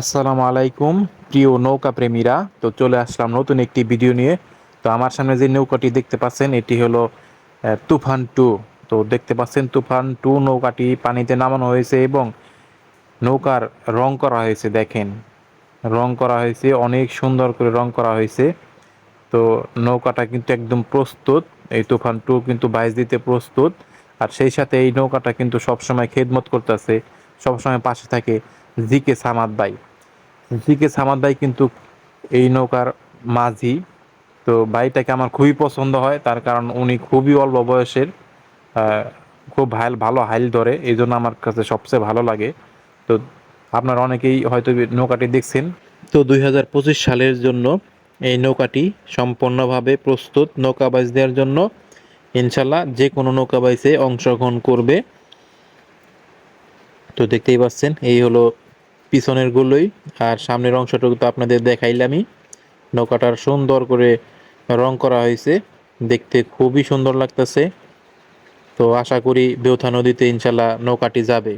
আসসালামু আলাইকুম প্রিয় নৌকা প্রেমীরা। তো চলে আসলাম নতুন একটি ভিডিও নিয়ে। তো আমার সামনে যে নৌকাটি দেখতে পাচ্ছেন এটি হলো তুফান টু। তো দেখতে পাচ্ছেন তুফান টু নৌকাটি পানিতে নামানো হয়েছে এবং নৌকার রং করা হয়েছে। দেখেন, রং করা হয়েছে, অনেক সুন্দর করে রং করা হয়েছে। তো নৌকাটা কিন্তু একদম প্রস্তুত, এই তুফান টু কিন্তু বাইচ দিতে প্রস্তুত। আর সেই সাথে এই নৌকাটা কিন্তু সবসময় খেদমত করতেছে, সবসময় পাশে থাকে জিকে সামাদ ভাই। জিকে সামাদ ভাই কিন্তু এই নৌকার মাঝি। তো ভাইটাকে আমার খুবই পছন্দ হয়, তার কারণ উনি খুবই অল্প বয়সের, খুব ভালো হাইল ধরে, এই জন্য আমার কাছে সবচেয়ে ভালো লাগে। তো আপনারা অনেকেই হয়তো নৌকাটি দেখছেন। তো 2025 সালের জন্য এই নৌকাটি সম্পূর্ণভাবে প্রস্তুত নৌকা বাইচ দেওয়ার জন্য। ইনশাল্লাহ যে কোনো নৌকা বাইচে অংশগ্রহণ করবে। তো দেখতেই পাচ্ছেন এই হলো পিছনের গুলোই, আর সামনের অংশটুকু তো আপনাদের দেখাইলামই। নৌকাটার সুন্দর করে রং করা হয়েছে, দেখতে খুবই সুন্দর লাগতেছে। তো আশা করি বেউথা নদীতে ইনশাল্লাহ নৌকাটি যাবে।